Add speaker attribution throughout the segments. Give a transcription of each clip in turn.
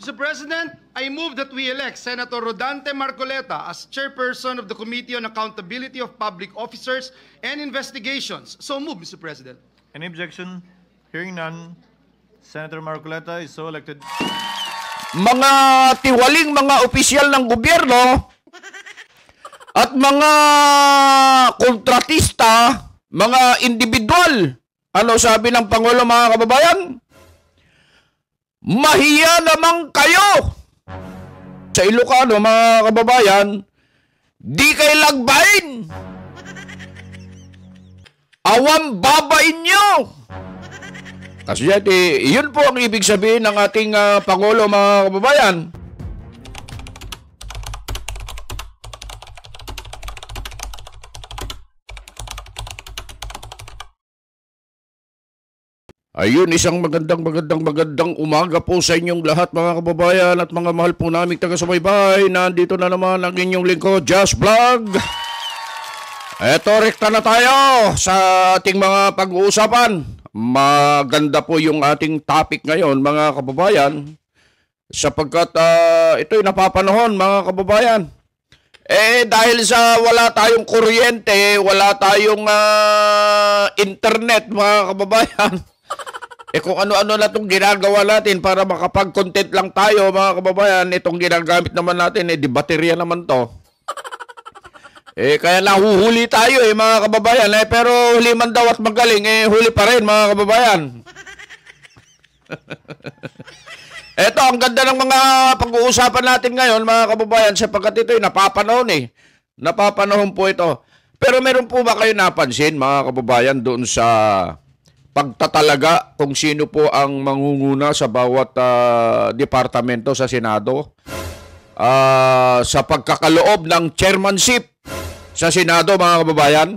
Speaker 1: Mr. President, I move that we elect Senator Rodante Marcoleta as chairperson of the Committee on Accountability of Public Officers and Investigations. So move, Mr. President.
Speaker 2: Any objection? Hearing none, Senator Marcoleta is so elected.
Speaker 3: Mga tiwaling mga opisyal ng gobyerno at mga kontratista, mga individual, ano sabi ng Pangulo, mga kababayan? Mahiya naman kayo! Sa Ilocano, mga kababayan, di kayo lagbain! Awang babain nyo! Kasi yun po ang ibig sabihin ng ating Pangulo, mga kababayan. Ayun, isang magandang umaga po sa inyong lahat, mga kababayan at mga mahal po naming taga-subaybay. Nandito na naman ang inyong lingkod, Just Vlog. Eto, rekta na tayo sa ating mga pag-uusapan. Maganda po yung ating topic ngayon, mga kababayan, sapagkat ito'y napapanahon, mga kababayan. Dahil sa wala tayong kuryente, wala tayong internet, mga kababayan, kung ano-ano na itong ginagawa natin para makapag-content lang tayo, mga kababayan, itong ginagamit naman natin, di baterya naman to. Kaya nahuhuli tayo, mga kababayan. Pero huli man daw at magaling, huli pa rin, mga kababayan. Eto, ang ganda ng mga pag-uusapan natin ngayon, mga kababayan, sapagkat ito'y napapanahon Napapanahon po ito. Pero meron po ba kayo napansin, mga kababayan, doon sa pagtatalaga kung sino po ang mangunguna sa bawat departamento sa Senado? Sa pagkakaloob ng chairmanship sa Senado, mga kababayan?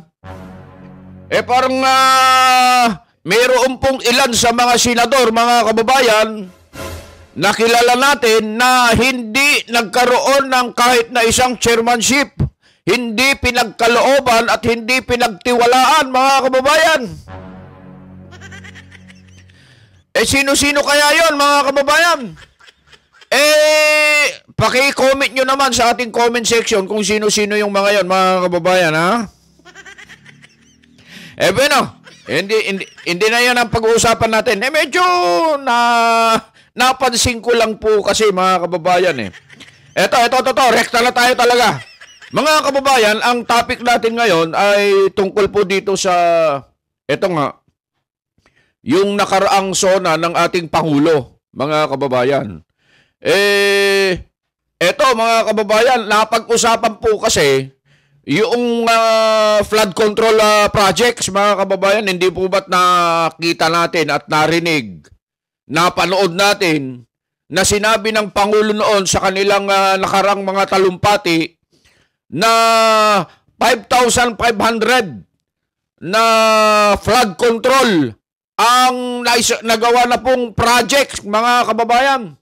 Speaker 3: Parang mayroon pong ilan sa mga senador, mga kababayan, nakilala natin na hindi nagkaroon ng kahit na isang chairmanship, hindi pinagkalooban at hindi pinagtiwalaan, mga kababayan. Sino-sino kaya yon, mga kababayan? Paki-comment nyo naman sa ating comment section kung sino-sino yung mga yon, mga kababayan, ha? Bueno, hindi na yan ang pag-uusapan natin. Medyo napansin ko lang po kasi, mga kababayan, Ito, rekta na tayo talaga. Mga kababayan, ang topic natin ngayon ay tungkol po dito sa, ito nga, yung nakaraang sona ng ating Pangulo, mga kababayan. Eto, mga kababayan, napag-usapan po kasi yung flood control projects, mga kababayan. Hindi po ba't nakita natin at narinig, napanood natin na sinabi ng Pangulo noon sa kanilang nakarang mga talumpati na 5,500 na flood control ang nagawa na pong projects, mga kababayan.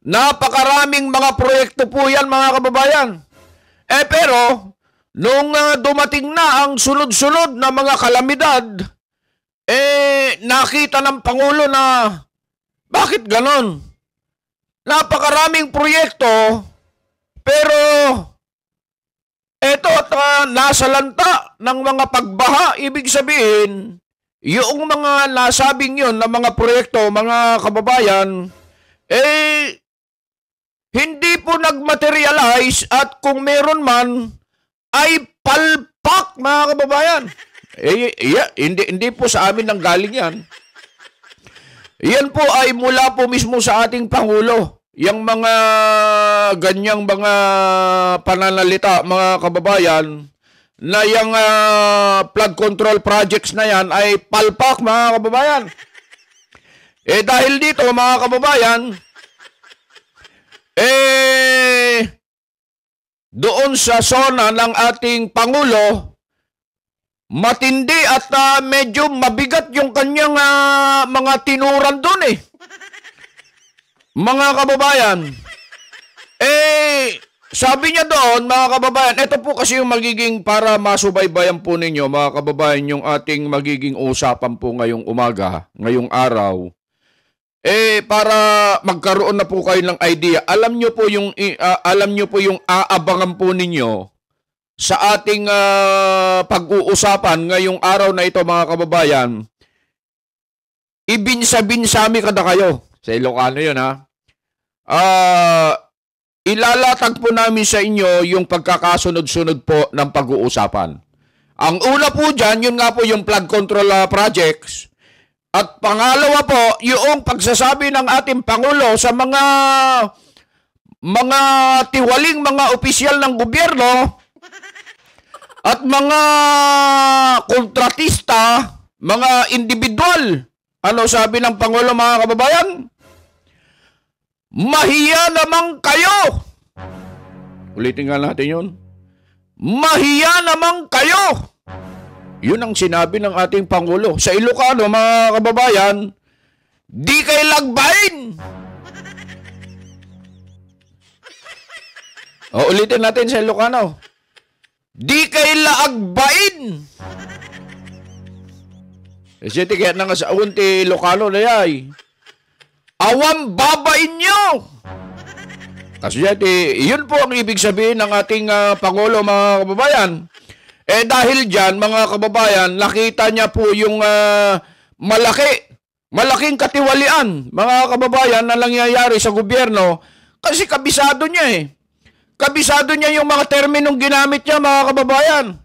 Speaker 3: Napakaraming mga proyekto po yan, mga kababayan. Pero, nung dumating na ang sunod-sunod na mga kalamidad, nakita ng Pangulo na, bakit ganon? Napakaraming proyekto, pero, eto, nasa lanta ng mga pagbaha, ibig sabihin, yung mga nasabing yun na mga proyekto, mga kababayan, hindi po nagmaterialize at kung meron man, ay palpak, mga kababayan. Hindi po sa amin nang galing yan. Yan po ay mula po mismo sa ating Pangulo. Yang mga ganyang mga pananalita, mga kababayan, na yung flood control projects na yan ay palpak, mga kababayan. Dahil dito, mga kababayan, doon sa zona ng ating Pangulo, matindi at medyo mabigat yung kanyang mga tinuran doon Mga kababayan, sabi niya doon, mga kababayan, ito po kasi yung magiging para masubaybayan po ninyo, mga kababayan, yung ating magiging usapan po ngayong umaga, ngayong araw. para magkaroon na po kayo ng idea, alam nyo po yung aabangan po ninyo sa ating pag-uusapan ngayong araw na ito, mga kababayan. Ibinsa-binsami kada kayo. Sa Ilocano yun, ha? Ilalatag po namin sa inyo yung pagkakasunod-sunod po ng pag-uusapan. Ang una po dyan, yun nga po yung flood control projects. At pangalawa po, yung pagsasabi ng ating Pangulo sa mga tiwaling mga opisyal ng gobyerno at mga kontratista, mga individual. Ano sabi ng Pangulo, mga kababayan? Mahiya naman kayo! Ulitin nga natin yun. Mahiya naman kayo! Yun ang sinabi ng ating Pangulo. Sa Ilocano, mga kababayan, di kay lagbain! O, ulitin natin sa Ilocano. Di kay laagbain! Kasi kaya na nga sa unti Ilocano na yay. Awang babain nyo! Kasi yun po ang ibig sabihin ng ating Pangulo, mga kababayan. Dahil dyan, mga kababayan, nakita niya po yung malaking katiwalian, mga kababayan, na nangyayari sa gobyerno kasi kabisado niya Kabisado niya yung mga terminong ginamit niya, mga kababayan.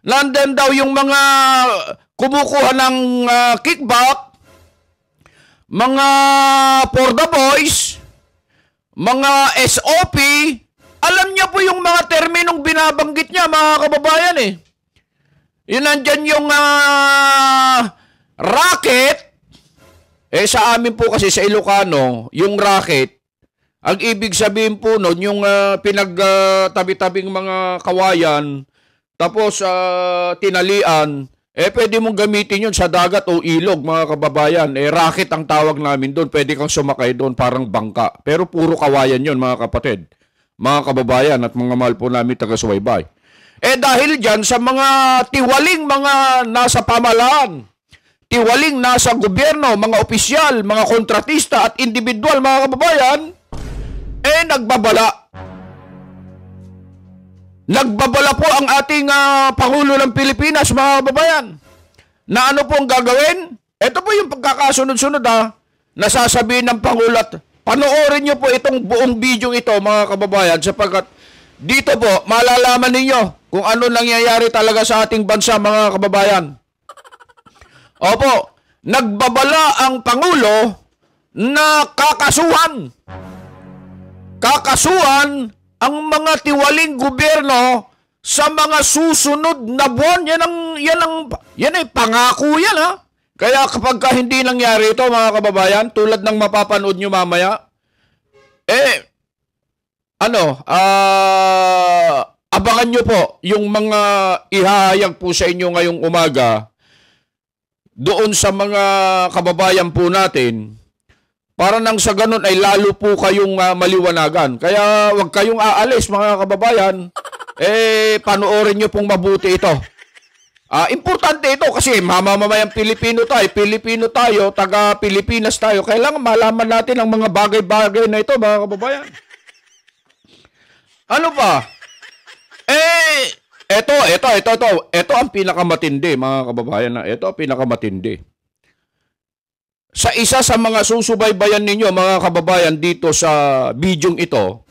Speaker 3: Nandun daw yung mga kumukuha ng kickback, mga for the boys, mga SOP. Alam niya po yung mga terminong binabanggit niya, mga kababayan Yun nandyan yung racket. Sa amin po kasi sa Ilocano, yung racket, ang ibig sabihin po nun, yung pinagtabi-tabing mga kawayan, tapos tinalian, pwede mong gamitin yun sa dagat o ilog, mga kababayan. Racket ang tawag namin doon. Pwede kang sumakay doon, parang bangka. Pero puro kawayan yun, mga kapatid, mga kababayan at mga mahal po namin taga-subaybay. Dahil dyan sa mga tiwaling mga nasa pamahalaan, tiwaling nasa gobyerno, mga opisyal, mga kontratista at individual, mga kababayan, nagbabala. Nagbabala po ang ating Pangulo ng Pilipinas, mga kababayan. Na ano po ang gagawin? Ito po yung pagkakasunod-sunod nasasabihin ng Pangulo. At panoorin nyo po itong buong video ito, mga kababayan, sapagkat dito po, malalaman ninyo kung ano nangyayari talaga sa ating bansa, mga kababayan. Opo, nagbabala ang Pangulo na kakasuhan ang mga tiwaling gobyerno sa mga susunod na buwan. Yan ay pangako yan, Kaya kapag hindi nangyari ito, mga kababayan, tulad ng mapapanood nyo mamaya, abangan nyo po yung mga ihahayag po sa inyo ngayong umaga doon sa mga kababayan po natin para nang sa ganun ay lalo po kayong maliwanagan. Kaya huwag kayong aalis, mga kababayan. Panoorin nyo pong mabuti ito. Importante ito kasi mamamayang Pilipino tayo, taga-Pilipinas tayo. Kailangan malaman natin ang mga bagay-bagay na ito, mga kababayan. Ano pa? Ito ang pinakamatindi, mga kababayan. Ito ang pinakamatindi. Sa isa sa mga susubaybayan ninyo, mga kababayan, dito sa bidyong ito,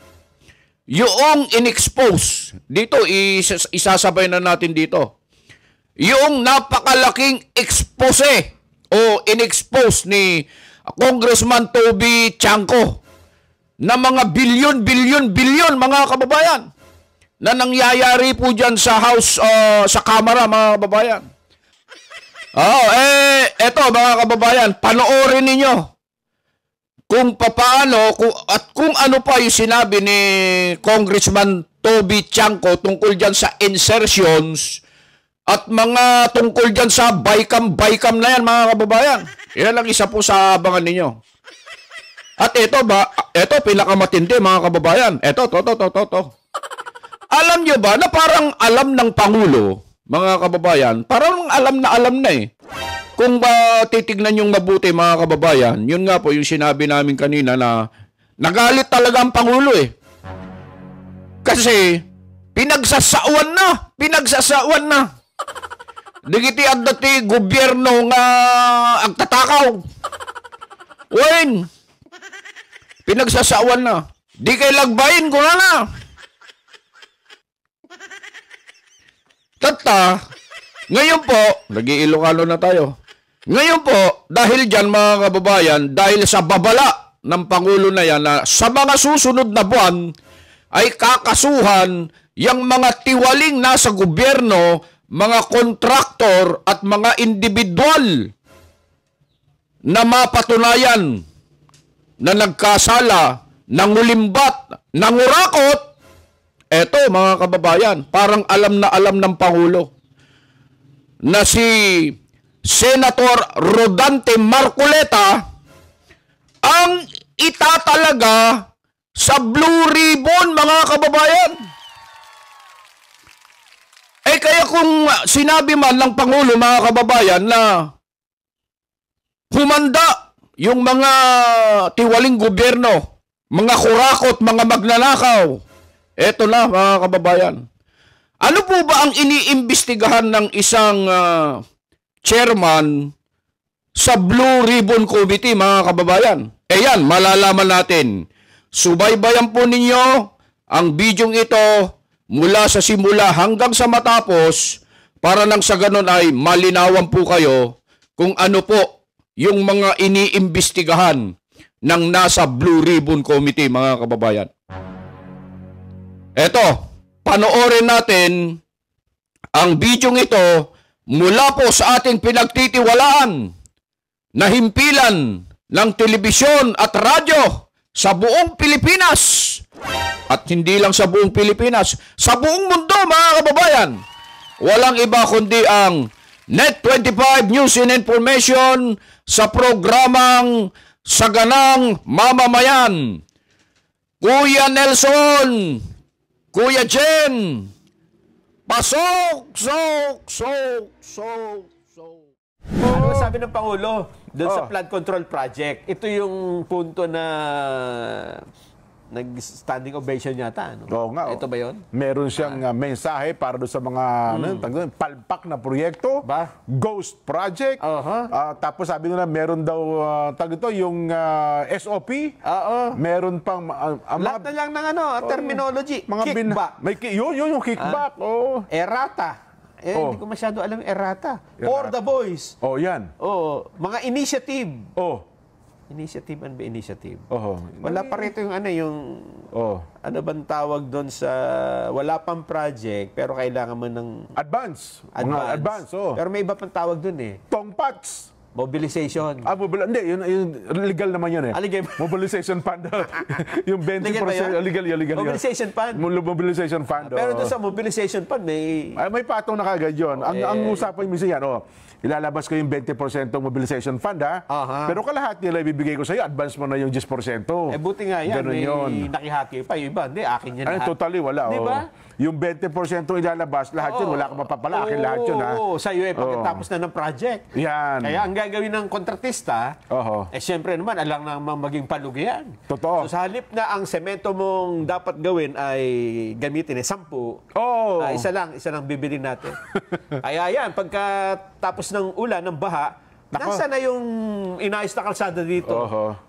Speaker 3: yung in-expose, dito isasabay na natin dito, yung napakalaking expose o in-expose ni Congressman Toby Chanco na mga bilyon, mga kababayan, na nangyayari po dyan sa House, sa Kamara, mga kababayan. Eto, mga kababayan, panoorin ninyo kung papaano at kung ano pa yung sinabi ni Congressman Toby Chanco tungkol dyan sa insertions at mga tungkol dyan sa bycam na yan, mga kababayan. Yan lang isa po sa abangan ninyo. At ito pinakamatindi, mga kababayan. Ito. Alam nyo ba na parang alam ng Pangulo, mga kababayan, parang alam na kung ba titignan yung mabuti mga kababayan, yun nga po yung sinabi namin kanina na nagalit talaga ang Pangulo eh. Kasi pinagsasawan na. Digiti at dati gobyerno nga agtatakaw. Wen, pinagsasawan na. Di kay lagbayin ko na. Tata, ngayon po, nag-iilokalo na tayo. Ngayon po, dahil dyan mga kababayan, dahil sa babala ng Pangulo na yan na sa mga susunod na buwan ay kakasuhan yung mga tiwaling nasa gobyerno, mga kontraktor at mga individual na mapatunayan na nagkasala, nangulimbat, nangurakot. Eto mga kababayan, parang alam na alam ng Pangulo na si Senator Rodante Marcoleta ang itatalaga sa Blue Ribbon, mga kababayan. Eh kaya kung sinabi man ng Pangulo, mga kababayan, na humanda yung mga tiwaling gobyerno, mga kurakot, mga magnanakaw, eto na mga kababayan. Ano po ba ang iniimbestigahan ng isang chairman sa Blue Ribbon Committee, mga kababayan? Eh yan, malalaman natin. Subaybayan po ninyo ang bidyong ito mula sa simula hanggang sa matapos para nang sa ganun ay malinawan po kayo kung ano po yung mga iniimbestigahan ng nasa Blue Ribbon Committee, mga kababayan. Eto, panoorin natin ang bidyong ito mula po sa ating pinagtitiwalaan na himpilan ng telebisyon at radyo sa buong Pilipinas. At hindi lang sa buong Pilipinas, sa buong mundo, mga kababayan. Walang iba kundi ang Net25 News and Information sa programang Saganang Mamamayan. Kuya Nelson, Kuya Jen, pasok,
Speaker 4: Ano sabi ng Pangulo doon sa flood control project? Ito yung punto na nag-standing ovation yata. Ano?
Speaker 5: Oo nga.
Speaker 4: Ito ba yun?
Speaker 5: Meron siyang mensahe para doon sa mga palpak na proyekto.
Speaker 4: Ba?
Speaker 5: Ghost project. Tapos sabi nila meron daw yung SOP.
Speaker 4: Oo.
Speaker 5: Meron pang
Speaker 4: Lahat na lang ng terminology.
Speaker 5: mga
Speaker 4: kickback.
Speaker 5: yun yung kickback. Oo.
Speaker 4: Errata. Hindi ko masyado alam yung errata. For the boys.
Speaker 5: Oh, yan.
Speaker 4: Mga initiative. Initiative, ano ba initiative? Wala pa rito yung ano bang tawag doon sa wala pang project pero kailangan mo ng
Speaker 5: Advance. Mga advance.
Speaker 4: Pero may iba pang tawag doon eh.
Speaker 5: Tongpats.
Speaker 4: Mobilization.
Speaker 5: Hindi, yun legal naman yun eh.
Speaker 4: Legal.
Speaker 5: Mobilization fund. Yung 20%, legal.
Speaker 4: Mobilization fund.
Speaker 5: Mobilization fund.
Speaker 4: Pero doon sa mobilization fund,
Speaker 5: may patong na kagad yun. Ang usapan minsan yan, ilalabas ko yung 20% mobilization fund, ha? Pero kalahati nila ibibigay ko sa'yo, advance mo na yung 10%.
Speaker 4: Buti nga yan.
Speaker 5: Ganun yun.
Speaker 4: Nakihati pa. Yung iba, hindi, akin yan lahat.
Speaker 5: Totally, wala.
Speaker 4: Diba?
Speaker 5: Yung 20% ilalabas, lahat yun, wala kang mapapala, akin lahat yun, ha?
Speaker 4: Sa'yo pagkatapos na ng project.
Speaker 5: Yan.
Speaker 4: Kaya ang gagawin ng kontratista, siyempre naman, alang namang maging palugian.
Speaker 5: Totoo.
Speaker 4: So sa halip na ang semento mong dapat gawin ay gamitin 10, isa lang bibilin natin. Kaya yan, pagkatapos ng ulan, ng baha, nasa na yung inayos na kalsada dito?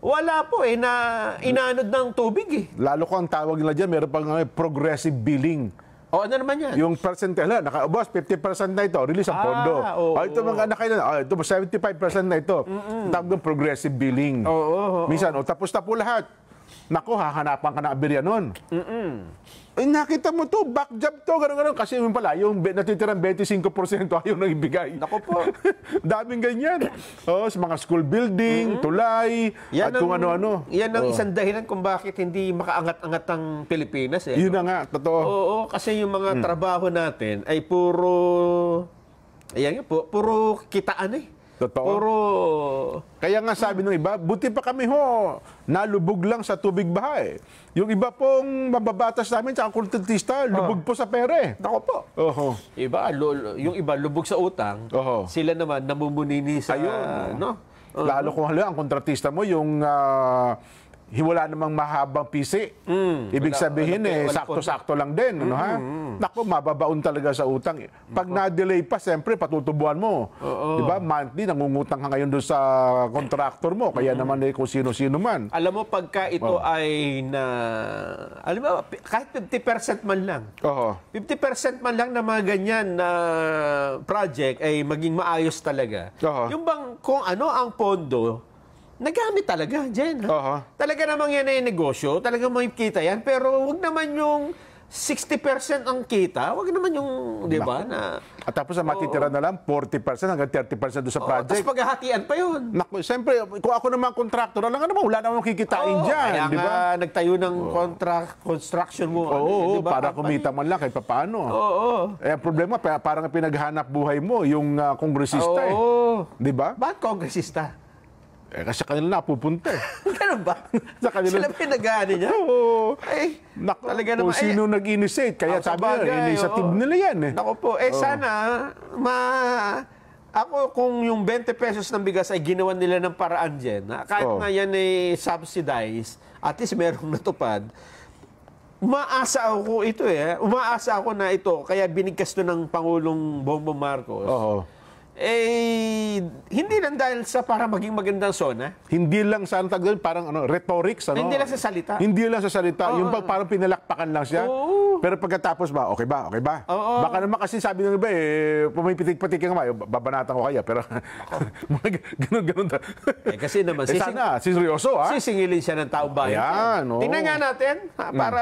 Speaker 4: Wala po na inanod ng tubig eh.
Speaker 5: Lalo ko ang tawag nila dyan, meron pang progressive billing.
Speaker 4: Ano naman yan?
Speaker 5: Yung percent, boss, 50% na ito, release ang pondo. Ito mga anak kayo, ito 75% na ito. Tawag ng progressive billing. Minsan, tapos na po lahat. Naku, hahanapan ka na aberya nun. Nakita mo to, back job to, gano'n. Kasi yun pala, yung natitirang 25% ayaw nang ibigay.
Speaker 4: Naku po.
Speaker 5: Daming ganyan. Sa mga school building, tulay, at kung ano-ano.
Speaker 4: Yan ang isang dahilan kung bakit hindi makaangat-angat ang Pilipinas.
Speaker 5: Yun na nga, totoo.
Speaker 4: Kasi yung mga trabaho natin ay puro kitaan eh.
Speaker 5: Totoo.
Speaker 4: Puro...
Speaker 5: Kaya nga sabi ng iba, buti pa kami nalubog lang sa tubig baha eh. Yung iba pong mababatas namin, tsaka kontratista, lubog po sa pere.
Speaker 4: Nako po.
Speaker 5: Oho.
Speaker 4: Yung iba lubog sa utang,
Speaker 5: Oho.
Speaker 4: sila naman namumunini sa...
Speaker 5: Ayun.
Speaker 4: No?
Speaker 5: Lalo kung halimbawa ang kontratista mo, yung wala namang mahabang pisi. Ibig sabihin sakto-sakto lang din. Ano, ha? Naku, mababaon talaga sa utang. Pag na-delay pa, siyempre, patutubuan mo. Diba? Monthly, nangungutang ka ngayon doon sa contractor mo. Kaya naman kung sino-sino man.
Speaker 4: Alam mo, pagka ito ay alam mo, kahit 50% man lang. 50% man lang na mga ganyan na project ay maging maayos talaga. Yung bang kung ano ang pondo, nagamit talaga, Jen. Talaga namang yan ay negosyo. Talaga may kita yan. Pero wag naman yung 60% ang kita. Wag naman yung, di ba, na...
Speaker 5: At tapos ang matitira na lang, 40% hanggang 30% doon sa project.
Speaker 4: Tapos paghahatian pa yun.
Speaker 5: Naku, siyempre, kung ako naman contractor, alam nga naman, wala naman kikitain dyan.
Speaker 4: Kaya
Speaker 5: di ba?
Speaker 4: nga nagtayo ng construction mo.
Speaker 5: Oo,
Speaker 4: diba?
Speaker 5: para kumita man lang kahit papaano.
Speaker 4: Oo.
Speaker 5: Eh, ang problema, parang pinaghanap buhay mo, yung kongresista eh. Di ba?
Speaker 4: Bakit kongresista?
Speaker 5: Kasi kanila napupunta eh.
Speaker 4: Ganun ba?
Speaker 5: Sa kanila.
Speaker 4: Sila pinag-aani niya?
Speaker 5: Oo.
Speaker 4: Ay,
Speaker 5: Naku,
Speaker 4: talaga
Speaker 5: kung
Speaker 4: naman.
Speaker 5: sino nag-initiate. Kaya sabi nila, initiative nila yan eh.
Speaker 4: Naku po. Sana, ako kung yung 20 pesos ng bigas ay ginawa nila ng paraan dyan, kahit na yan ay subsidized, at least merong natupad, umaasa ako umaasa ako na ito, kaya binigkas to ng Pangulong Bongbong Marcos. Hindi lang dahil sa para maging magandang zona.
Speaker 5: Hindi lang sa parang rhetorics.
Speaker 4: Hindi lang sa salita.
Speaker 5: Hindi lang sa salita. Yung parang pinalakpakan lang siya. Pero pagkatapos ba, okay ba? Okay ba? Baka naman kasi sabi ng iba pumipitik-patik ka nga, babanatan ko kaya. Pero ganun.
Speaker 4: Kasi naman,
Speaker 5: sana, seryoso ha?
Speaker 4: sisingilin siya ng taong bayan.
Speaker 5: Ayan,
Speaker 4: Tingnan nga natin, para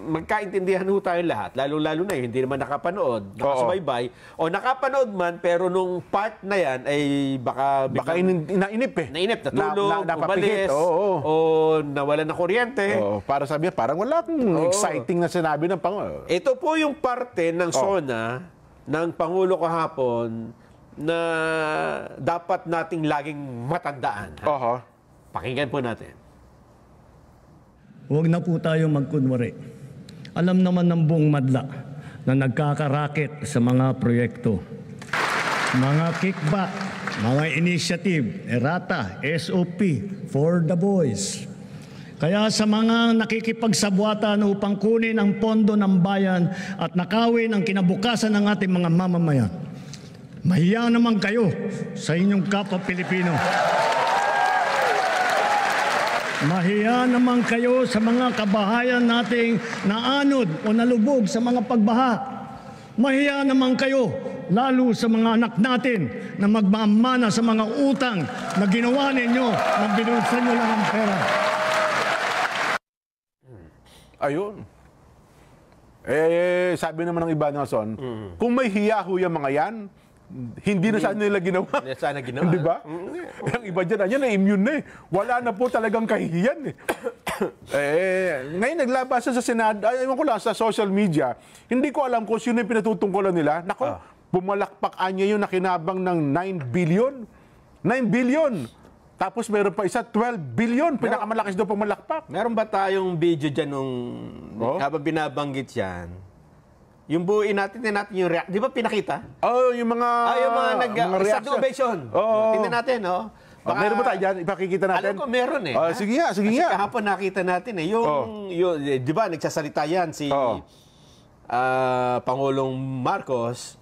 Speaker 4: magkaintindihan ho tayong lahat. Lalo-lalo na hindi naman nakapanood, nakasubaybay, o nakapanood man, pero nung part na yan ay baka
Speaker 5: nainip eh.
Speaker 4: Nainip, natulog,
Speaker 5: napapikit.
Speaker 4: umalis, o nawalan ng kuryente.
Speaker 5: Para sabihin, parang wala akong exciting na sinabi ng Pangulo.
Speaker 4: Ito po yung parte ng SONA ng Pangulo kahapon na dapat nating laging matandaan. Pakinggan po natin.
Speaker 6: Huwag na po tayo magkunwari. Alam naman ng buong madla na nagkakaraket sa mga proyekto. Mga kickback, mga initiative, errata, SOP, for the boys. Kaya sa mga nakikipagsabwatan upang kunin ang pondo ng bayan at nakawin ang kinabukasan ng ating mga mamamayan, mahiya naman kayo sa inyong kapwa Pilipino. Mahiya naman kayo sa mga kabahayan nating naanod o nalubog sa mga pagbaha. Mahiya naman kayo, lalo sa mga anak natin na magmamana sa mga utang na ginawa ninyo na binulsan nyo lang ang pera.
Speaker 5: Ayun. Sabi naman ng iba na son, kung may hiya ho yung mga yan, hindi na sana nila ginawa.
Speaker 4: Hindi sana ginawa.
Speaker 5: Di ba? Ang iba dyan, yan na immune na eh. Wala na po talagang kahihiyan eh. Ngayon naglabasan sa Senado, ewan ko lang, sa social media, hindi ko alam kung sino yung pinatutungkulan nila. Nako, pumalakpak niya yung nakinabang ng 9 billion. 9 billion! Tapos meron pa isa, 12 billion. Pinakamalakas daw pumalakpak.
Speaker 4: Meron ba tayong video dyan nung habang binabanggit yan? Yung buuin natin yung react. Di ba pinakita?
Speaker 5: Yung mga
Speaker 4: Start the ovation. Tingnan natin, no?
Speaker 5: Baka, meron ba tayo dyan? Ipakikita natin?
Speaker 4: Alam ko meron eh.
Speaker 5: Sige nga.
Speaker 4: Kasi kahapon nakita natin eh. Yung di ba, nagsasalita yan si Pangulong Marcos.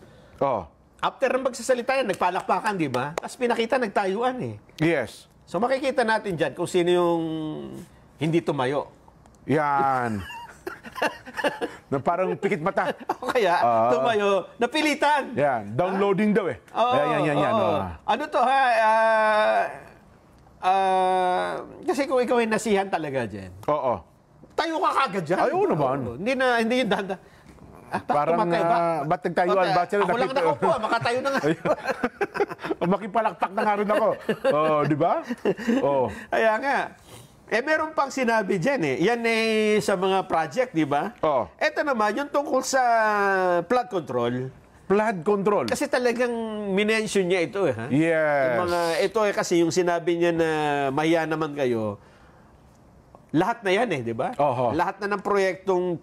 Speaker 4: After ng magsasalita yan, nagpalakpakan, di ba? Tapos pinakita, nagtayuan eh.
Speaker 5: Yes.
Speaker 4: So makikita natin dyan kung sino yung hindi tumayo.
Speaker 5: Yan. Na parang pikit mata.
Speaker 4: O kaya, tumayo, napilitan.
Speaker 5: Yan. Downloading daw eh. Yan.
Speaker 4: Ano to ha? Kasi kung ikaw ay nasihan talaga dyan. Tayo ka kagad dyan.
Speaker 5: Ayaw naman.
Speaker 4: Hindi yung danda.
Speaker 5: Parang, ba't nagtayuan?
Speaker 4: Ako lang nakaupo, makatayo na nga.
Speaker 5: Makipalakpak na nga rin ako. Di ba?
Speaker 4: Kaya nga. Meron pang sinabi dyan eh. Yan eh sa mga project, di ba? Ito naman, yung tungkol sa flood control.
Speaker 5: Flood control.
Speaker 4: Kasi talagang minention niya ito ha?
Speaker 5: Yes.
Speaker 4: Ito kasi yung sinabi niya na mahiya naman kayo, lahat na yan di ba?
Speaker 5: Oho.
Speaker 4: Lahat na ng proyektong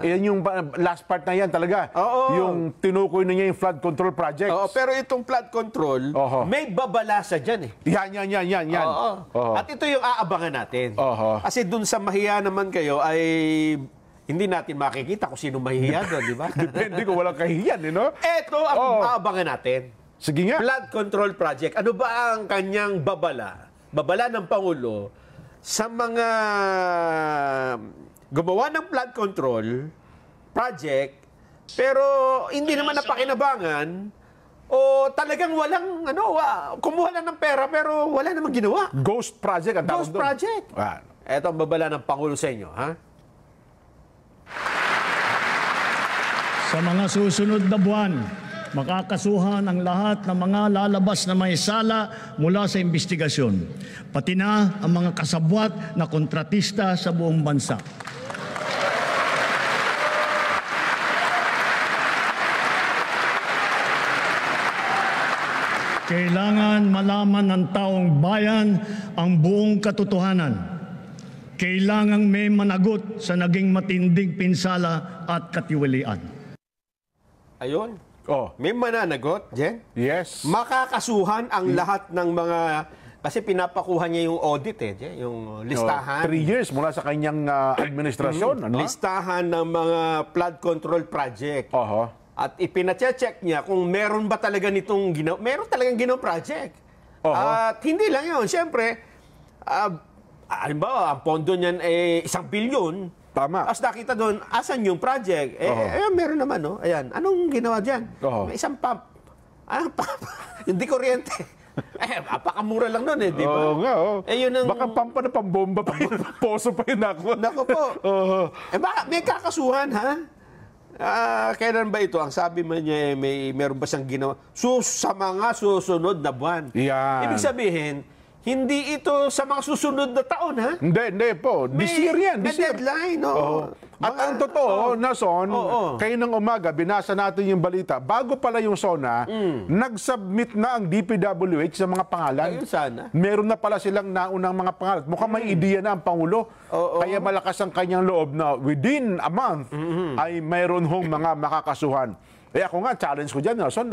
Speaker 5: Yan yung last part na yan talaga.
Speaker 4: Oo.
Speaker 5: Yung tinukoy na niya yung flood control projects.
Speaker 4: Oo, pero itong flood control,
Speaker 5: Oho.
Speaker 4: may babalasa dyan
Speaker 5: Yan.
Speaker 4: Oo.
Speaker 5: Oho.
Speaker 4: At ito yung aabangan natin.
Speaker 5: Oho.
Speaker 4: Kasi dun sa mahiya naman kayo ay hindi natin makikita kung sino mahihiya doon, di ba?
Speaker 5: Depende kung walang kahiyan, no?
Speaker 4: Ito ang aabangan natin.
Speaker 5: Sige nga.
Speaker 4: Flood control project. Ano ba ang kanyang babala? Babala ng Pangulo sa mga gumawa ng flood control project pero hindi naman napakinabangan o talagang walang kumuha lang ng pera pero wala namang ginawa.
Speaker 5: Ghost project ang tawag
Speaker 4: Ghost
Speaker 5: doon.
Speaker 4: project. Ito ang babala ng Pangulo sa inyo, ha?
Speaker 6: Sa mga susunod na buwan, makakasuhan ang lahat ng mga lalabas na may sala mula sa investigasyon, pati na ang mga kasabwat na kontratista sa buong bansa. Kailangan malaman ng taong bayan ang buong katotohanan. Kailangang may managot sa naging matinding pinsala at katiwalian.
Speaker 4: Ayun.
Speaker 5: Oh.
Speaker 4: May mananagot, Jen?
Speaker 5: Yes.
Speaker 4: Makakasuhan ang lahat ng mga... Kasi pinapakuha niya yung audit, Jen, yung listahan.
Speaker 5: 3 years mula sa kanyang administrasyon. Ano?
Speaker 4: Listahan ng mga flood control project.
Speaker 5: Oho.
Speaker 4: At ipinacheck niya kung meron ba talaga nitong ginawa. Meron talagang ginawa project.
Speaker 5: Oho.
Speaker 4: At hindi lang yun. Siyempre, halimbawa, ang pondo niyan ay 1 bilyon.
Speaker 5: Tama.
Speaker 4: Tapos nakita doon, asan yung project? Meron naman, no? Ayan. Anong ginawa dyan? May isang pump. Pump. Hindi kuryente. Apakamura lang nun, di ba?
Speaker 5: Oo nga,
Speaker 4: Yun ang...
Speaker 5: Baka pampa na pambomba pa yun. Poso pa yun ako.
Speaker 4: Nako po. Baka may kakasuhan, ha? Kailan ba ito? Ang sabi man niya, meron ba siyang ginawa? Sa mga susunod na buwan.
Speaker 5: Yan.
Speaker 4: Ibig sabihin, hindi ito sa mga susunod na taon, ha?
Speaker 5: Hindi po. This year yan.
Speaker 4: May
Speaker 5: This year.
Speaker 4: deadline,
Speaker 5: At ang totoo, Nason, kayo ng umaga, binasa natin yung balita, bago pala yung SONA, nag-submit na ang DPWH sa mga pangalan.
Speaker 4: Ayun sana.
Speaker 5: Meron na pala silang naunang mga pangalan. Mukhang may ideya na ang Pangulo. Kaya malakas ang kanyang loob na within a month ay mayroon hong mga makakasuhan. Ako nga, challenge ko dyan, Nason,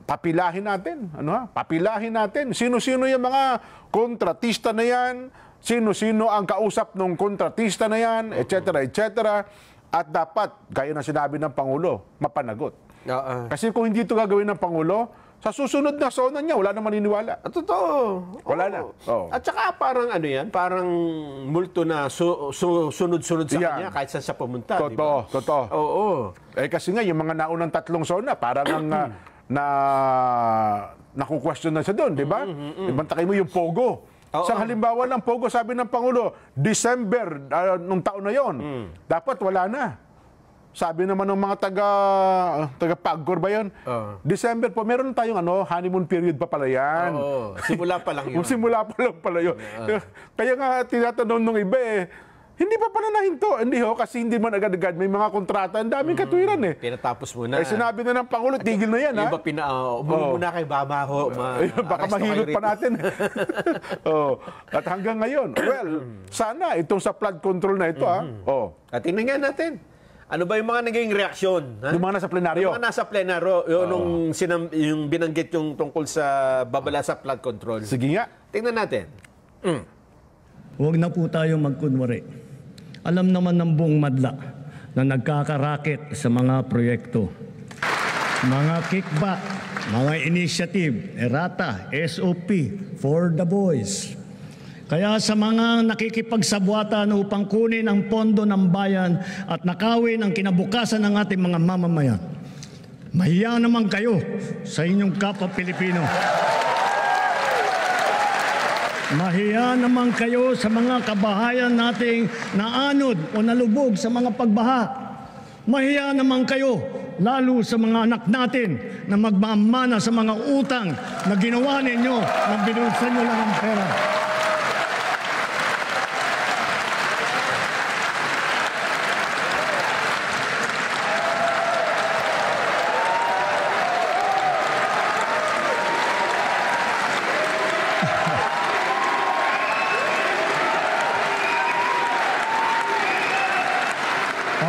Speaker 5: papilahin natin. Papilahin natin. Sino-sino yung mga kontratista na yan, sino-sino ang kausap ng kontratista na yan, etc. At dapat, gaya ng sinabi ng Pangulo, mapanagot. Kasi kung hindi ito gagawin ng Pangulo, sa susunod na SONA niya, wala na maniniwala.
Speaker 4: Totoo.
Speaker 5: Wala na.
Speaker 4: At saka parang parang multo na sunod-sunod sa kanya kahit saan siya pumunta.
Speaker 5: Totoo.
Speaker 4: Oo.
Speaker 5: Kasi nga, yung mga naunang 3 SONA, parang naku-question na siya doon, di ba? Ibantakay mo yung Pogo. Sa halimbawa ng Pogo, sabi ng Pangulo, December nung taon na yon, dapat wala na. Sabi naman ng mga taga-Pagcor ba yun? December po, meron tayong honeymoon period pa pala yan.
Speaker 4: Simula pa lang yun.
Speaker 5: Simula pa lang pala yun. Kaya nga, tinatanong nung iba hindi pa pala nahinto. Hindi kasi hindi man agad-agad. May mga kontrata. Ang daming katwiran
Speaker 4: Pinatapos muna.
Speaker 5: Sinabi na ng Pangulo, tigil na yan, ha?
Speaker 4: Iba muna kay Bama ho.
Speaker 5: Baka mahilot pa natin. At hanggang ngayon, sana itong sa flood control na ito, ha?
Speaker 4: At tingnan nga natin. Ano ba yung mga naging reaksyon?
Speaker 5: Yung mga nasa plenaryo.
Speaker 4: Yung mga nasa plenaryo, yung binanggit yung tungkol sa babala sa flood control.
Speaker 5: Sige nga.
Speaker 4: Tingnan natin.
Speaker 6: Huwag na po tayo magkunwari. Alam naman ng buong madla na nagkakaraket sa mga proyekto. Mga kickback, mga initiative, errata, SOP, for the boys. Kaya sa mga nakikipagsabwatan upang kunin ang pondo ng bayan at nakawin ang kinabukasan ng ating mga mamamayan, mahiya naman kayo sa inyong kapwa Pilipino. Mahiya naman kayo sa mga kabahayan nating naanod o nalubog sa mga pagbaha. Mahiya naman kayo, lalo sa mga anak natin na magmamana sa mga utang na ginawa ninyo na binulsan nyo lang ang pera.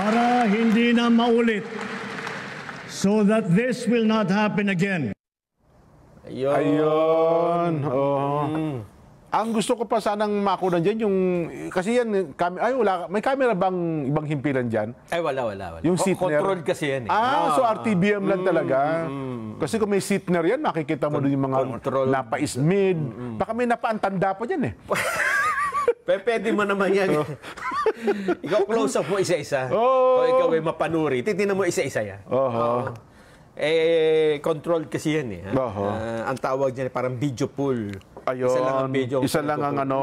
Speaker 6: para hindi na maulit, so that this will not happen again.
Speaker 5: Ayun. Ang gusto ko pa sanang makunan dyan, yung, kasi yan, may camera bang ibang himpilan dyan?
Speaker 4: Ay, wala.
Speaker 5: Yung seatner.
Speaker 4: Control kasi yan eh.
Speaker 5: So RTBM lang talaga. Kasi kung may seatner yan, makikita mo doon yung mga napa-ismid. Baka may napaantanda pa dyan eh.
Speaker 4: Pwede mo naman yan. Ikaw close up mo isa-isa. O ikaw ay mapanuri. Titignan mo isa-isa yan. Control kasi yan eh. Ang tawag dyan parang video pool.
Speaker 5: Ayun.
Speaker 4: Isa lang ang video.
Speaker 5: Isa lang ang ano.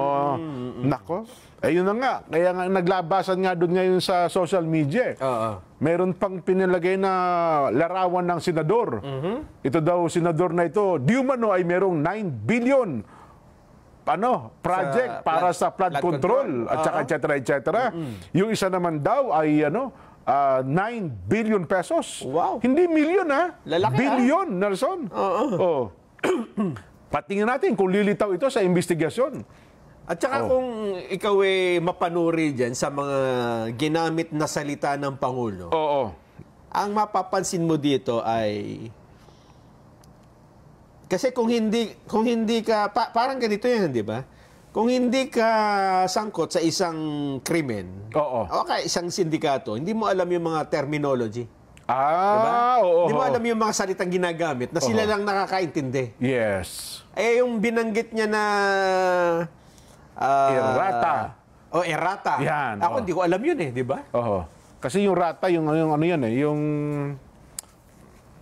Speaker 5: Nako. Ayun na nga. Kaya nga naglabasan nga doon ngayon sa social media. Meron pang pinilagay na larawan ng senador. Ito daw, senador na ito, di umano ay merong 9 billion project para sa flood control at saka etc. Yung isa naman daw ay 9 billion pesos.
Speaker 4: Wow.
Speaker 5: Hindi million ha.
Speaker 4: Lalaki,
Speaker 5: billion, Nelson. Patingin natin kung lilitaw ito sa investigasyon.
Speaker 4: At saka kung ikaw ay mapanuri dyan sa mga ginamit na salita ng Pangulo, ang mapapansin mo dito ay kasi kung hindi ka parang ganito yan, di ba? Kung hindi ka sangkot sa isang krimen, isang sindikato, hindi mo alam yung mga terminology. Diba? Hindi mo alam yung mga salitang ginagamit na sila lang nakakaintindi.
Speaker 5: Yes.
Speaker 4: Yung binanggit niya na
Speaker 5: errata.
Speaker 4: Errata.
Speaker 5: Yan.
Speaker 4: Ako hindi ko alam yun eh, di ba?
Speaker 5: Kasi yung rata, yung ano yan eh, yung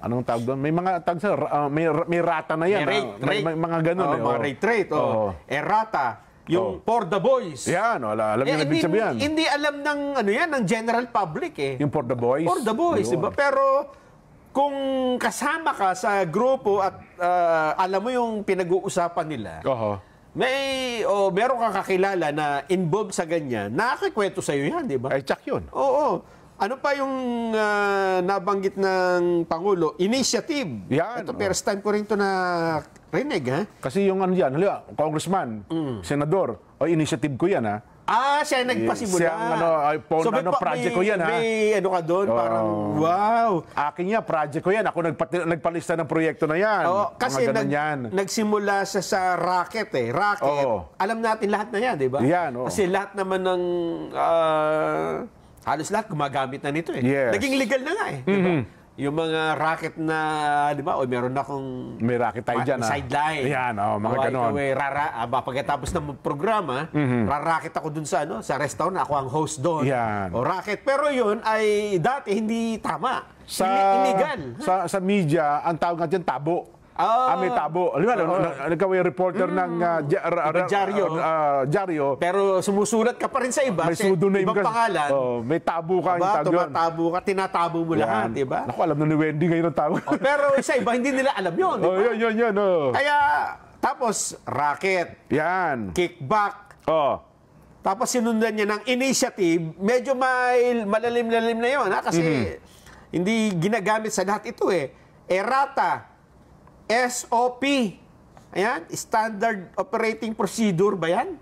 Speaker 5: anong tawag doon? May mga tawag sa may rata na yan. May mga ganun eh.
Speaker 4: Mga rate. Errata. Yung for the boys.
Speaker 5: Yan, alam niyo na ibig sabihin.
Speaker 4: Hindi alam ng ng general public eh.
Speaker 5: Yung for the boys.
Speaker 4: For the boys, diba? Pero kung kasama ka sa grupo at alam mo yung pinag-uusapan nila, meron kang kakilala na involved sa ganyan, nakakikwento sa'yo yan, di ba?
Speaker 5: Ay, tsak yun.
Speaker 4: Ano pa yung nabanggit ng Pangulo? Initiative.
Speaker 5: Yan.
Speaker 4: Ito, first time ko rin ito na rinig, ha?
Speaker 5: Kasi yung congressman, senador, initiative ko yan, ha?
Speaker 4: Siya nagpasimula.
Speaker 5: Siya project ko yan, ha?
Speaker 4: May ka doon, parang, wow.
Speaker 5: Akin yan, project ko yan. Ako nagpalista ng proyekto na yan.
Speaker 4: Kasi nagsimula siya sa racket, eh. Racket. Alam natin lahat na yan, di ba?
Speaker 5: Yan,
Speaker 4: Kasi lahat naman ng halos lahat gumagamit na nito eh.
Speaker 5: Yes.
Speaker 4: Naging legal na nga eh. Diba? Yung mga racket na, di ba, meron na akong
Speaker 5: may racket tayo dyan,
Speaker 4: sideline.
Speaker 5: Yan, mga ganon.
Speaker 4: Pagkatapos ng programa, raracket ako dun sa restaurant, ako ang host doon.
Speaker 5: Yan.
Speaker 4: Racket. Pero yun ay dati hindi tama. Illegal.
Speaker 5: Sa media, ang tawag nga dyan, tabo. May tabo. Alam mo, ikaw ay reporter ng dyaryo.
Speaker 4: Pero sumusulat ka pa rin sa iba.
Speaker 5: May pseudonym
Speaker 4: ibang pangalan.
Speaker 5: May tabo ka.
Speaker 4: Tumatabo ka, tinatabo mo lahat, di ba?
Speaker 5: Naku, alam na ni Wendy ngayon ang tabo.
Speaker 4: Pero sa iba, hindi nila alam yun, di ba?
Speaker 5: Yun.
Speaker 4: Kaya, tapos, racket.
Speaker 5: Yan.
Speaker 4: Kickback. Tapos sinundan niya ng initiative. Medyo malalim-lalim na yun, ha? Kasi hindi ginagamit sa lahat ito, eh. Errata. SOP. Ayan, Standard Operating Procedure ba yan?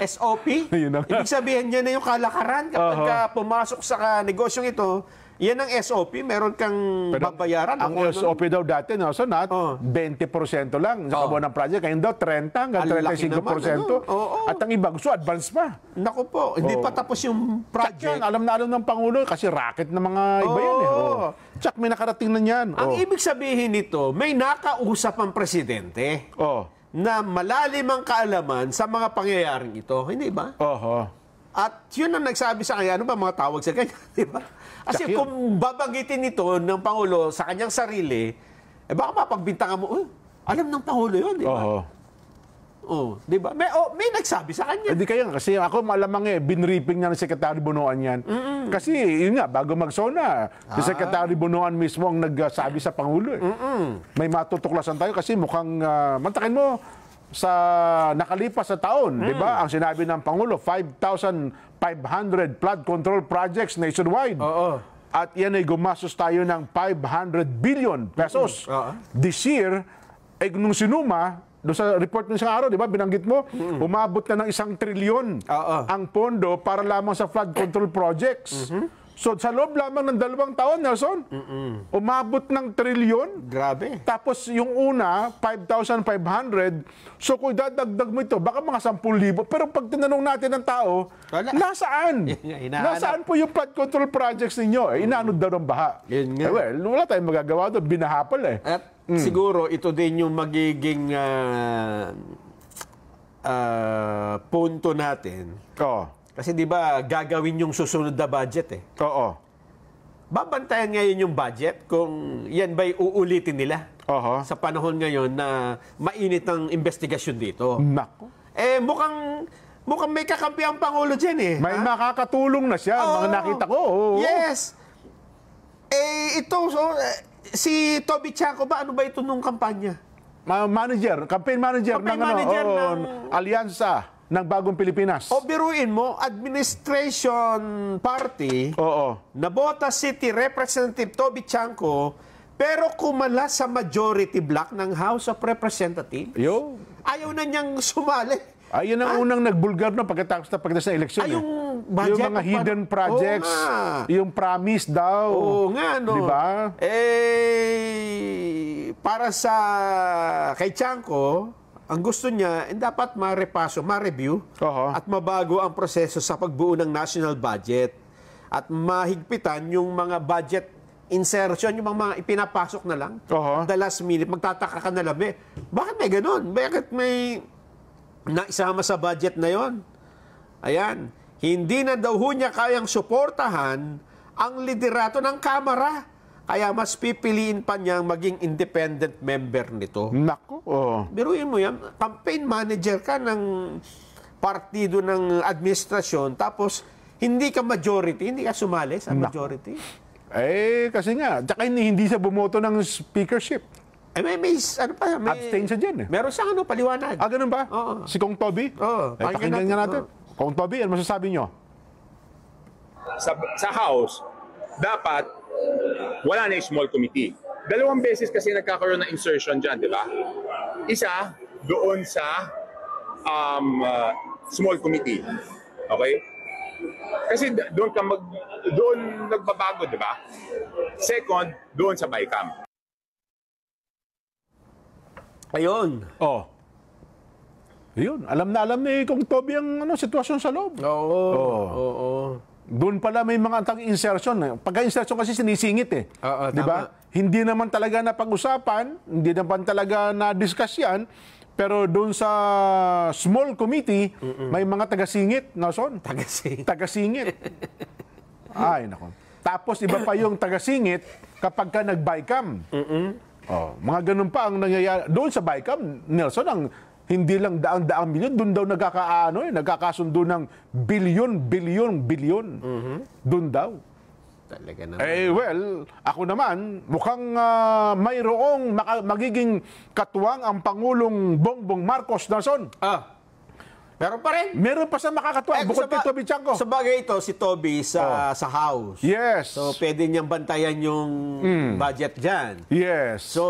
Speaker 4: SOP? Ibig sabihin niya na yung kalakaran kapag pumasok sa negosyong ito, yan ang SOP, meron kang babayaran.
Speaker 5: Ang SOP daw dati, so not 20% lang sa kabuuan ng project. Ngayon daw, 30 hanggang 35%. At ang iba gusto, advance pa.
Speaker 4: Naku po, hindi pa tapos yung project.
Speaker 5: Alam na alam ng Pangulo kasi racket na mga iba yan eh. Tsak, may nakarating na yan.
Speaker 4: Ang ibig sabihin nito, may nakausap ang presidente na malalim ang kaalaman sa mga pangyayaring ito. Hindi ba? At yun ang nagsabi sa kanya, ano ba mga tawag sa kanya, di ba? Kasi kung babanggitin nito ng Pangulo sa kanyang sarili, baka mapagbintangan mo, alam ng Pangulo yun, di ba? Di ba? May nagsabi sa kanya.
Speaker 5: Hindi kaya kasi ako malamang binripping niya ng Secretary Bonoan yan. Kasi yun nga, bago magsona, si Secretary Bonoan mismo ang nagsabi sa Pangulo. May matutuklasan tayo kasi mukhang, mantakin mo, sa nakalipas sa taon, di ba? Ang sinabi ng Pangulo, 5,500 flood control projects nationwide. At yan ay gumastos tayo ng 500 billion pesos. This year, nung sinuma, doon sa report ng isang araw, di ba, binanggit mo, umabot na ng 1 trilyon ang pondo para lamang sa flood control projects. So sa loob lamang ng 2 taon, Nelson, umabot ng trilyon.
Speaker 4: Grabe.
Speaker 5: Tapos yung una, 5,500. So kung dadagdag mo ito, baka mga 10,000. Pero pag tinanong natin ng tao,
Speaker 4: Wala.
Speaker 5: nasaan?
Speaker 4: Hinahanap.
Speaker 5: Nasaan po yung flood control projects ninyo? Inanod daw ng baha.
Speaker 4: Yun nga.
Speaker 5: Well, wala tayong magagawa doon. Binahapal eh.
Speaker 4: At siguro ito din yung magiging punto natin.
Speaker 5: Oo.
Speaker 4: Kasi di ba gagawin yung susunod na budget eh.
Speaker 5: Oo.
Speaker 4: Babantayan ngayon yung budget kung yan ba'y uulitin nila
Speaker 5: Oho.
Speaker 4: sa panahon ngayon na mainit ang investigasyon dito.
Speaker 5: Nako.
Speaker 4: Eh mukhang may kakampi ang Pangulo dyan eh.
Speaker 5: May
Speaker 4: Ha?
Speaker 5: makakatulong na siya.
Speaker 4: Oo.
Speaker 5: Mga nakita ko. Oo.
Speaker 4: Yes. Si Toby Chanco ba? Ano ba ito nung kampanya?
Speaker 5: Campaign manager
Speaker 4: Campaign
Speaker 5: ng,
Speaker 4: manager
Speaker 5: oo,
Speaker 4: ng-
Speaker 5: Alyansa ng Bagong Pilipinas.
Speaker 4: O biruin mo, administration party,
Speaker 5: Oo.
Speaker 4: Nabota City Representative Toby Chanco, pero kumala sa majority block ng House of Representatives.
Speaker 5: Yo.
Speaker 4: Ayaw na niyang sumali.
Speaker 5: Ayun ang unang nagbulgar na pagkatapos ng eleksyon.
Speaker 4: Ay, yung
Speaker 5: Yung
Speaker 4: budget
Speaker 5: mga
Speaker 4: pa-
Speaker 5: hidden projects,
Speaker 4: Oo nga.
Speaker 5: yung promise daw.
Speaker 4: Oo nga, no?
Speaker 5: Di ba?
Speaker 4: Para sa kay Chanco, ang gusto niya, dapat ma-review
Speaker 5: Oho.
Speaker 4: at mabago ang proseso sa pagbuo ng national budget at mahigpitan yung mga budget insertion, yung mga ipinapasok na lang.
Speaker 5: Oho.
Speaker 4: The last minute, magtataka ka na lang, bakit may ganun? Bakit may naisama sa budget na yon? Ayan. Hindi na daw niya kayang suportahan ang liderato ng Kamara. Kaya mas pipiliin pa niyang maging independent member nito.
Speaker 5: Nako. Oo.
Speaker 4: Biruin mo yan, campaign manager ka ng partido ng administrasyon, tapos hindi ka majority, hindi ka sumali sa majority.
Speaker 5: Kasi nga, tsaka hindi siya bumoto ng speakership. Abstain siya dyan eh.
Speaker 4: Meron siyang paliwanag.
Speaker 5: Ganun ba?
Speaker 4: Oo.
Speaker 5: Si Kong Toby?
Speaker 4: Oo.
Speaker 5: Pakinggan nga natin. Kong Toby, ano masasabi nyo?
Speaker 7: Sa House, dapat wala na yung small committee. 2 beses kasi nagkakaroon ng insertion dyan, di ba? Isa, doon sa small committee. Okay? Kasi doon nagbabago, di ba? Second, doon sa BICAM.
Speaker 4: Ayun.
Speaker 5: Yun, alam na alam ni Kong Toby ang sitwasyon sa loob.
Speaker 4: Oo.
Speaker 5: Doon pala may mga insertion. Pagka-insertion kasi sinisingit eh.
Speaker 4: Oo,
Speaker 5: di ba?
Speaker 4: tama.
Speaker 5: Hindi naman talaga napag-usapan, hindi naman talaga na-discuss yan, pero doon sa small committee, may mga taga-singit, Nelson. Taga-singit. Ay, nako. Tapos iba pa yung taga-singit kapag ka nag-BICAM. Mga ganun pa ang nangyayari. Doon sa BICAM, Nelson, ang hindi lang daang milyon, doon daw nagkakasundo ng bilyon. Doon daw.
Speaker 4: Talaga naman.
Speaker 5: Well, ako naman, mukhang mayroong magiging katuwang ang Pangulong Bongbong Marcos, Nelson.
Speaker 4: Meron pa rin.
Speaker 5: Meron pa sa makakatuwang, bukod kay Toby Chanco.
Speaker 4: Sa bagay ito, si Toby sa House.
Speaker 5: Yes.
Speaker 4: So, pwede niyang bantayan yung budget dyan.
Speaker 5: Yes.
Speaker 4: So,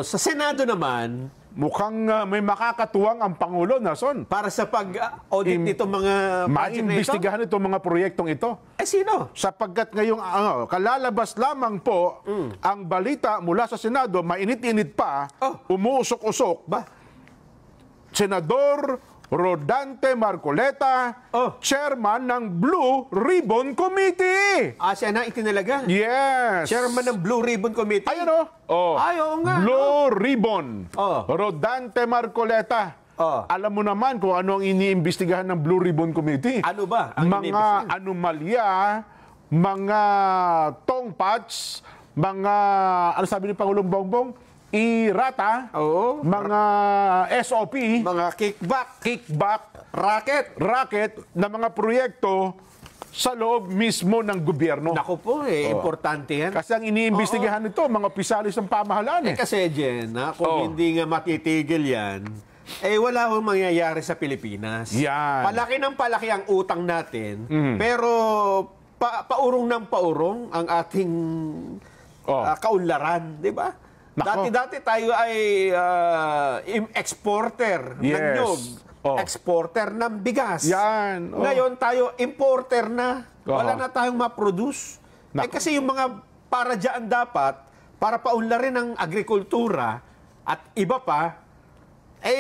Speaker 4: sa Senado naman,
Speaker 5: mukhang may makakatuwang ang Pangulo, Nelson.
Speaker 4: para sa pag-audit nitong mga budget na ito,
Speaker 5: Maimbestigahan itong mga proyektong ito.
Speaker 4: sino?
Speaker 5: Sapagkat ngayong kalalabas lamang po ang balita mula sa Senado, mainit-init pa, umuusok-usok. Senador Rodante Marcoleta, chairman ng Blue Ribbon Committee.
Speaker 4: Siya na itinalaga.
Speaker 5: Yes.
Speaker 4: Chairman ng Blue Ribbon Committee.
Speaker 5: Ayan o.
Speaker 4: Ay, oo nga.
Speaker 5: Blue Ribbon.
Speaker 4: Oh.
Speaker 5: Rodante Marcoleta. Alam mo naman kung ano ang iniimbestigahan ng Blue Ribbon Committee.
Speaker 4: Ano ba ang
Speaker 5: Mga
Speaker 4: iniimbestigahan?
Speaker 5: anomalya, mga tongpats, mga, ano sabi ni Pangulong Bongbong? Irata, mga SOP,
Speaker 4: Mga kickback,
Speaker 5: racket na mga proyekto sa loob mismo ng gobyerno.
Speaker 4: Naku po, importante yan.
Speaker 5: Kasi ang iniimbestigahan nito, mga opisalis ng pamahalaan eh.
Speaker 4: Kasi, Jen, kung hindi nga matitigil yan, wala akong mangyayari sa Pilipinas.
Speaker 5: Yan.
Speaker 4: Palaki ng palaki ang utang natin, pero paurong ng paurong ang ating kaunlaran, di ba?
Speaker 5: Nako.
Speaker 4: Dati-dati tayo ay exporter ng
Speaker 5: Yes.
Speaker 4: nyog. exporter ng bigas.
Speaker 5: Yan.
Speaker 4: Ngayon tayo, importer na. Wala
Speaker 5: Oo.
Speaker 4: na tayong ma-produce.
Speaker 5: Naku.
Speaker 4: Kasi yung mga para dyan dapat, para paunlarin ang agrikultura at iba pa,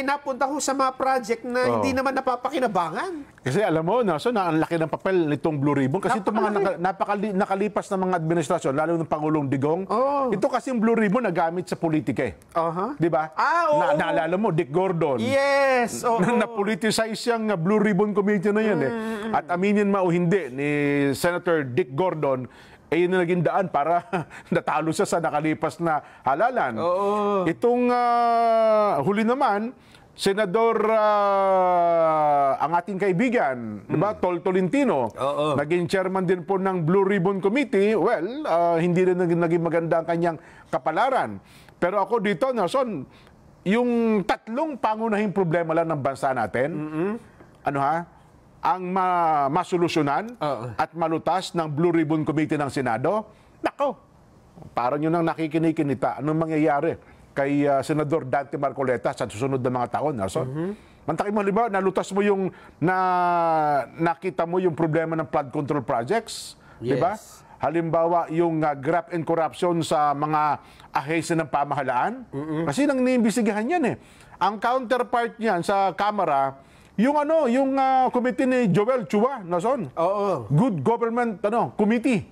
Speaker 4: napunta ko sa mga project na hindi naman napapakinabangan.
Speaker 5: Kasi alam mo, Nelson, na ang laki ng papel nitong Blue Ribbon. Kasi itong mga nakalipas na mga administrasyon, lalo ng Pangulong Digong, ito kasi yung Blue Ribbon nagamit sa politika eh. Di ba?
Speaker 4: Oo.
Speaker 5: Naalala mo, Dick Gordon.
Speaker 4: Yes.
Speaker 5: Na-politicize yung Blue Ribbon Committee na yan eh. At aminin mo o hindi ni Senator Dick Gordon, yun na naging daan para natalo siya sa nakalipas na halalan. Itong huli naman, Senador ang ating kaibigan, diba? Tol Tolentino, naging chairman din po ng Blue Ribbon Committee. Well, hindi rin naging maganda ang kanyang kapalaran. Pero ako dito, Nelson, yung tatlong pangunahing problema lang ng bansa natin, ang masolusyonan at malutas ng Blue Ribbon Committee ng Senado, nako, parang yun ang nakikinikinita. Anong mangyayari kay Senador Dante Marcoleta sa susunod na mga taon, Nelson? Mantakin mo, halimbawa, nalutas mo yung, nakita mo yung problema ng flood control projects, di ba? Halimbawa, yung graft and corruption sa mga ahensya ng pamahalaan. Kasi nang niimbestigahan yan eh. Ang counterpart niyan sa Kamara, yung committee ni Joel Chua, Nason. Good Government Committee.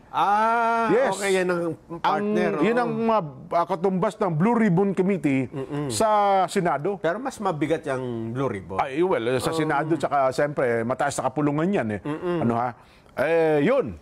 Speaker 5: Yes.
Speaker 4: Okay, yan ang partner.
Speaker 5: Yun ang katumbas ng Blue Ribbon Committee sa Senado.
Speaker 4: Pero mas mabigat yung Blue Ribbon.
Speaker 5: Well, sa Senado, tsaka siyempre, mataas na kapulungan yan eh. Yun.